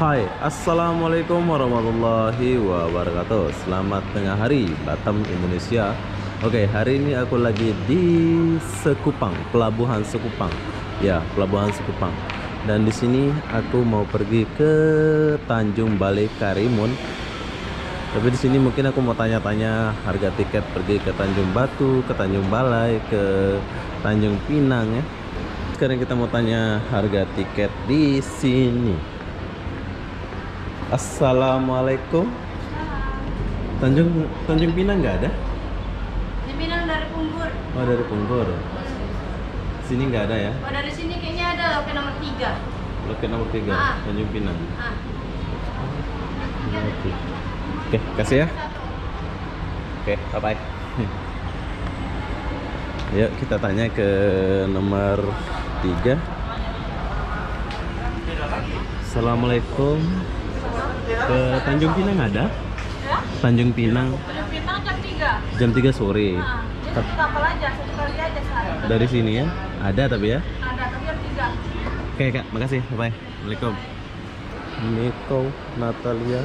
Hai, assalamualaikum warahmatullahi wabarakatuh. Selamat tengah hari Batam, Indonesia. Oke, hari ini aku lagi di Sekupang, Pelabuhan Sekupang. Ya, Pelabuhan Sekupang. Dan di sini aku mau pergi ke Tanjung Balai Karimun. Tapi di sini mungkin aku mau tanya-tanya harga tiket pergi ke Tanjung Batu, ke Tanjung Balai, ke Tanjung Pinang ya. Sekarang kita mau tanya harga tiket di sini. Assalamualaikum. Tanjung Pinang nggak ada? Tanjung Pinang dari Punggur. Oh, dari Punggur. Sini nggak ada ya? Oh, dari sini kayaknya ada loket nomor 3. Loket nomor 3, Tanjung Pinang. Oke, kasih ya. Oke, bye-bye. Yuk kita tanya ke nomor 3. Assalamualaikum. Ke Tanjung Pinang ada? Ya? Tanjung Pinang. Tanjung Pinang jam 3. Jam 3 sore. Jadi kapal aja, satu kali aja sekarang. Dari sini ya? Ada tapi ya? Ada, tapi jam 3. Oke kak, makasih. Bye. Assalamualaikum. Niko, Natalia,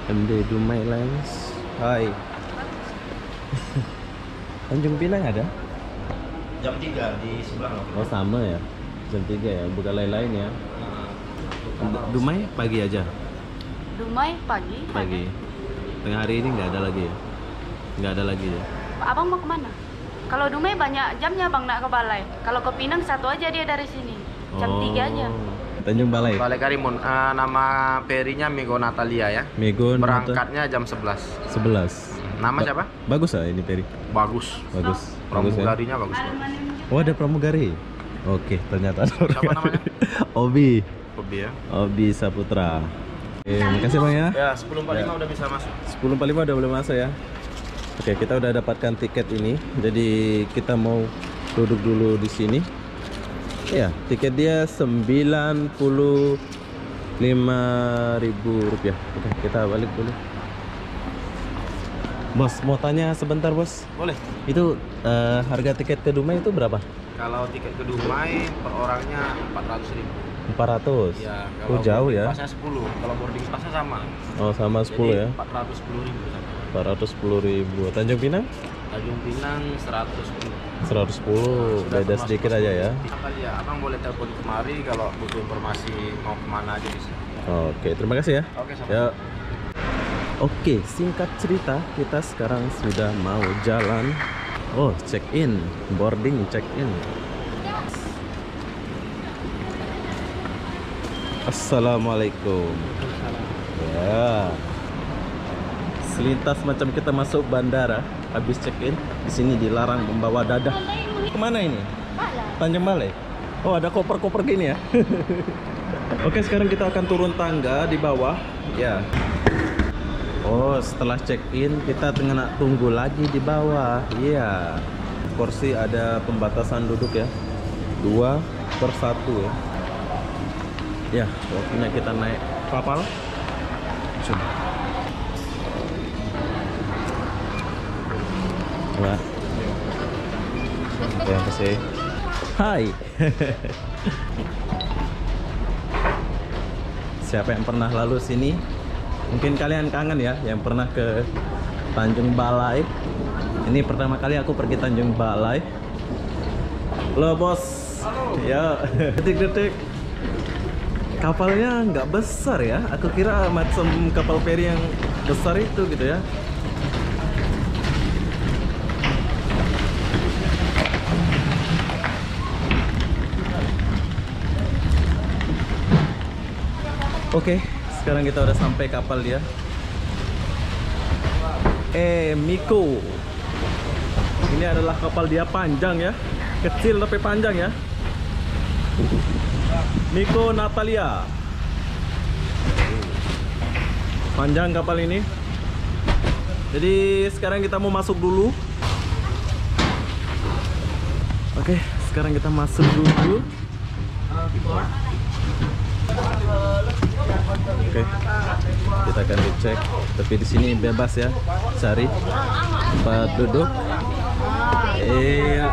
MD Dumai Lens. Hai. Tanjung Pinang ada? Jam 3 di sebelah. Oh sama ya? Jam 3 ya? Bukan lain-lain ya? Dumai pagi aja? Dumai pagi. Pagi. Tengah hari ini nggak ada lagi ya? Nggak ada lagi ya? Abang mau kemana? Kalau Dumai banyak jamnya bang nak ke Balai. Kalau ke Pinang satu aja dia dari sini. Jam 3 aja. Tanjung Balai. Balai Karimun. Nama perinya Mego Natalia ya. Mego Berangkatnya jam 11. 11. Nama siapa? Bagus ya ini Peri? Bagus. Bagus. Bagus ya? Pramugarinya bagus. Oh ada pramugari? Oke, ternyata ada Siapa namanya? Obi. Hobi ya. Obi Saputra. Makasih bang ya. Ya 10.45 udah bisa masuk. 10.45 udah boleh masuk ya. Oke, kita udah dapatkan tiket ini. Jadi kita mau duduk dulu di sini. Ya, tiket dia Rp95.000. Oke, kita balik dulu. Bos, mau tanya sebentar bos. Boleh. Itu harga tiket ke Dumai itu berapa? Kalau tiket ke Dumai per orangnya 400.000. 400. Ya, Oh jauh ya. Pasnya 10. Kalau boarding passnya sama. Oh sama 10 ya. 410.000 sama. 410.000. Tanjung Pinang? Tanjung Pinang 110. 110. Beda sedikit aja ya. Kali ya, abang boleh telepon kemari kalau butuh informasi mau kemana aja bisa. Oke, terima kasih ya. Oke, sama. Ya. Oke, singkat cerita kita sekarang sudah mau jalan. Oh, check in, boarding check in. Assalamualaikum. Ya. Selintas macam kita masuk bandara, habis check in, di sini dilarang membawa dadah. Kemana ini? Tanjung Balai. Oh, ada koper-koper gini ya. Oke, sekarang kita akan turun tangga di bawah. Ya. Oh, setelah check in kita tengah tunggu lagi di bawah. Iya. Kursi ada pembatasan duduk ya. 2/1 ya. Ya, waktunya kita naik kapal. Coba. Wah. Terima kasih. Hai. Siapa yang pernah lalu sini? Mungkin kalian kangen ya yang pernah ke Tanjung Balai. Ini pertama kali aku pergi Tanjung Balai. Halo bos. Halo. Ya, detik-detik. Kapalnya nggak besar ya. Aku kira macam kapal feri yang besar itu gitu ya. Oke, sekarang kita udah sampai kapal dia. Miko. Ini adalah kapal dia panjang ya. Kecil tapi panjang ya. Miko Natalia. Panjang kapal ini. Jadi sekarang kita mau masuk dulu. Oke, sekarang kita masuk dulu. Oke, kita akan dicek. Tapi di sini bebas ya, cari tempat duduk. Iya.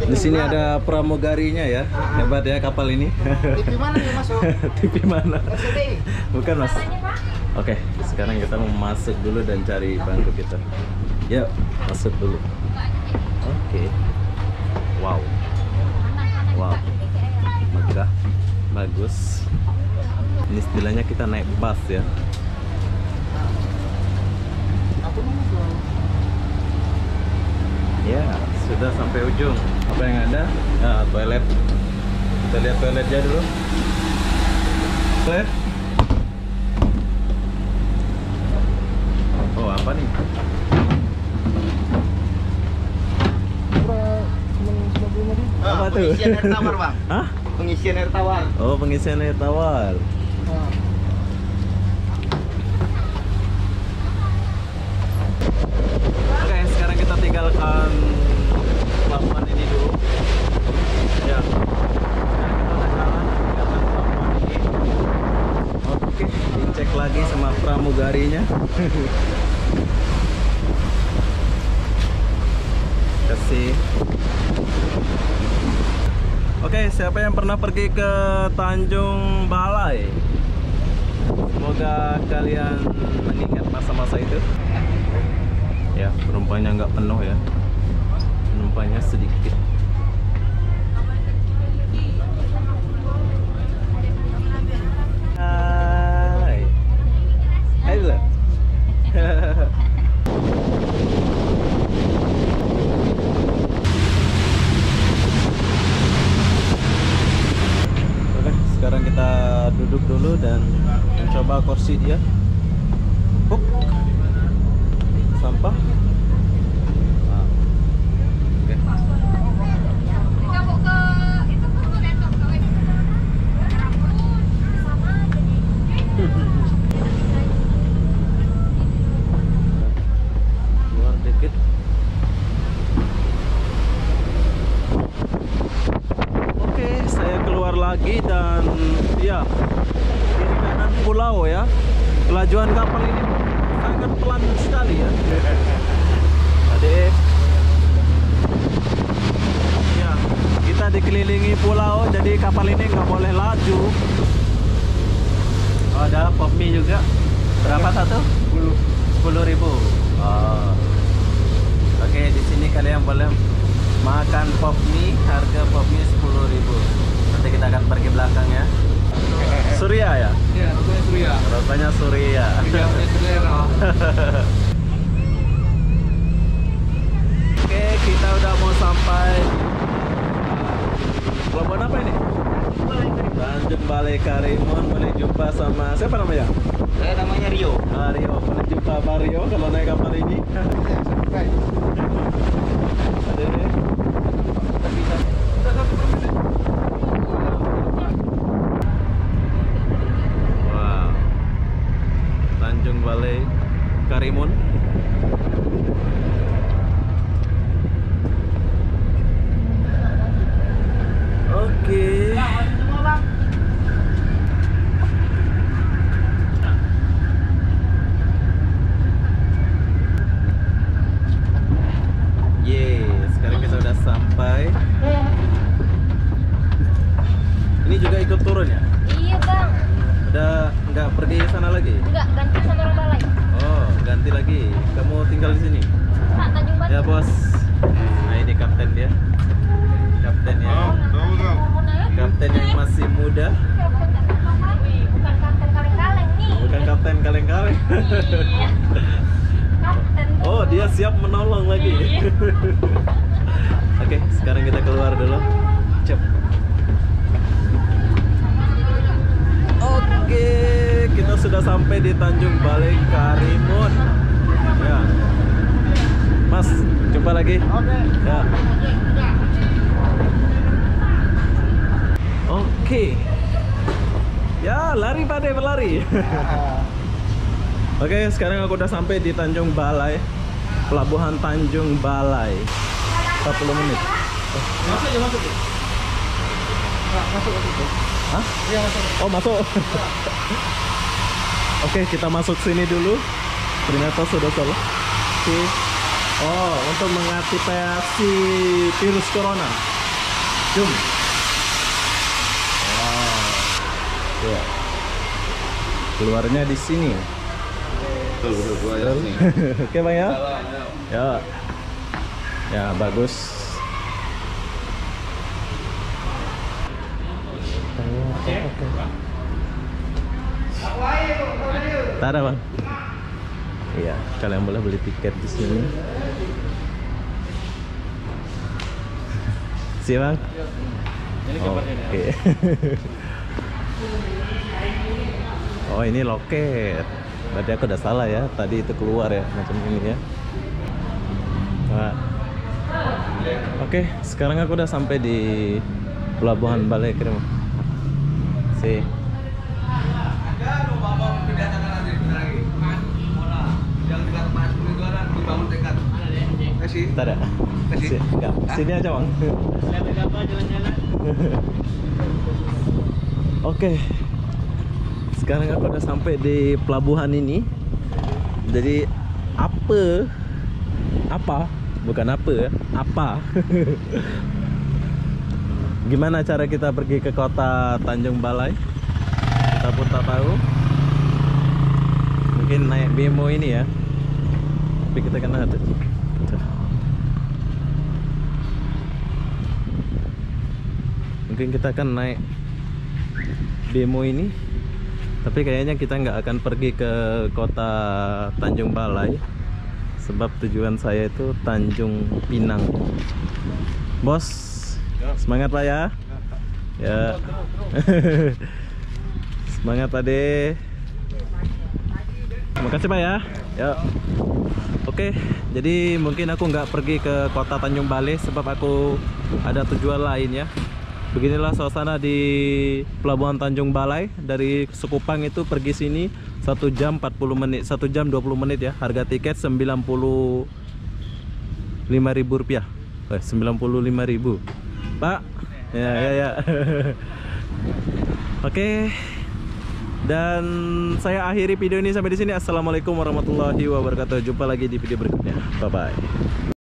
Di sini ada pramugarinya ya. Hebat ya kapal ini. TV mana yang masuk? TV mana? RCTI. Bukan mas. Oke, sekarang kita mau masuk dulu dan cari bangku kita. Yuk, masuk dulu. Oke. Wow. Wow. Megah. Bagus. Ini istilahnya kita naik bus ya. Ya, sudah sampai ujung. Apa yang ada? Nah, toilet. Kita lihat toiletnya dulu. Toilet. Oh, apa nih? Apa tuh? Pengisian air tawar, Bang. Hah? Pengisian air tawar. Oh, pengisian air tawar. Oke, sekarang kita tinggalkan pelabuhan ini dulu. Ya, sekarang kita udah jalan tinggalkan pelabuhan ini. Oke, dicek lagi sama pramugarinya. Kasih. Oke, siapa yang pernah pergi ke Tanjung Balai? Semoga kalian mengingat masa-masa itu. Ya, penumpangnya nggak penuh ya. Penumpangnya sedikit. Hai. Hai dulu. Oke, sekarang kita duduk dulu dan mencoba kursi dia. Buk. Sampah. Nah. Oke. Keluar dikit. Oke, saya keluar lagi dan ya, kiri kanan pulau ya. Kelajuan kapal ini sangat pelan sekali ya. Adik. Ya, kita dikelilingi pulau, jadi kapal ini nggak boleh laju. Oh, ada pop mie juga. Berapa satu? 10.000. Oh. Oke, di sini kalian boleh makan pop mie, harga pop mie 10.000. Nanti kita akan pergi belakang ya. Surya ya? Iya, rupanya Surya. Rupanya Surya. Iya, selera. Oke, kita udah mau sampai. Pelabuhan apa ini? Tanjung Balai Karimun. Boleh jumpa sama siapa namanya? Saya namanya Rio. Rio. Boleh jumpa Mario kalau naik kapal ini. Ada ini. Wow. Tanjung Balai Karimun. Oke. Sekarang kita udah sampai. Ini juga ikut turun ya? Iya bang. Udah nggak pergi ke sana lagi? Enggak, ganti sama orang Balai. Oh, ganti lagi. Kamu tinggal di sini? Pak, Tanjung Balai. Ya bos. Nah ini kapten dia. Kaptennya. Kapten yang masih muda. Bukan kapten kaleng-kaleng nih. Bukan kapten kaleng-kaleng. Iya. Kapten. Oh, dia siap menolong lagi. Oke, sekarang kita keluar dulu. Cep. Oke, kita sudah sampai di Tanjung Balai Karimun. Ya. Mas, jumpa lagi. Oke. Ya. Oke. Ya, lari pada berlari. Oke, sekarang aku udah sampai di Tanjung Balai. Pelabuhan Tanjung Balai. 40 menit. Masuk aja, masuk. Masuk. Hah? Iya, masuk. Oh, masuk. Oke, kita masuk sini dulu. Ternyata sudah salah. Oke. Oh, untuk mengantisipasi virus corona. Cum. Wow. Ya. Keluarnya di sini. Betul. Oke bang ya. Ya. Ya bagus. Tak ada bang. Iya, kalian boleh beli tiket di sini. Si bang. Ini kabarnya. Oke. Oh ini loket. Berarti aku udah salah ya. Tadi itu keluar ya macam ini ya. Nah. Oke, sekarang aku udah sampai di Pelabuhan Balai Krim. Si. Tak ada. Enggak. Sini aja bang. Oke. Sekarang aku udah sampai di pelabuhan ini. Jadi bukan apa ya, apa gimana cara kita pergi ke kota Tanjung Balai, kita pun tak tahu. Mungkin naik bemo ini ya, tapi kita kan ada mungkin kita akan naik bemo ini, tapi kayaknya kita nggak akan pergi ke kota Tanjung Balai, sebab tujuan saya itu Tanjung Pinang. Bos, semangat Pak ya. Ya. Semangat Ade. Terima kasih Pak ya. Ya. Oke, jadi mungkin aku nggak pergi ke kota Tanjung Balai sebab aku ada tujuan lain ya. Beginilah suasana di Pelabuhan Tanjung Balai. Dari Sekupang itu pergi sini 1 jam 40 menit, 1 jam 20 menit ya. Harga tiket Rp95.000. 95.000. Pak. Ya. Oke. Dan saya akhiri video ini sampai di sini. Assalamualaikum warahmatullahi wabarakatuh. Jumpa lagi di video berikutnya. Bye bye.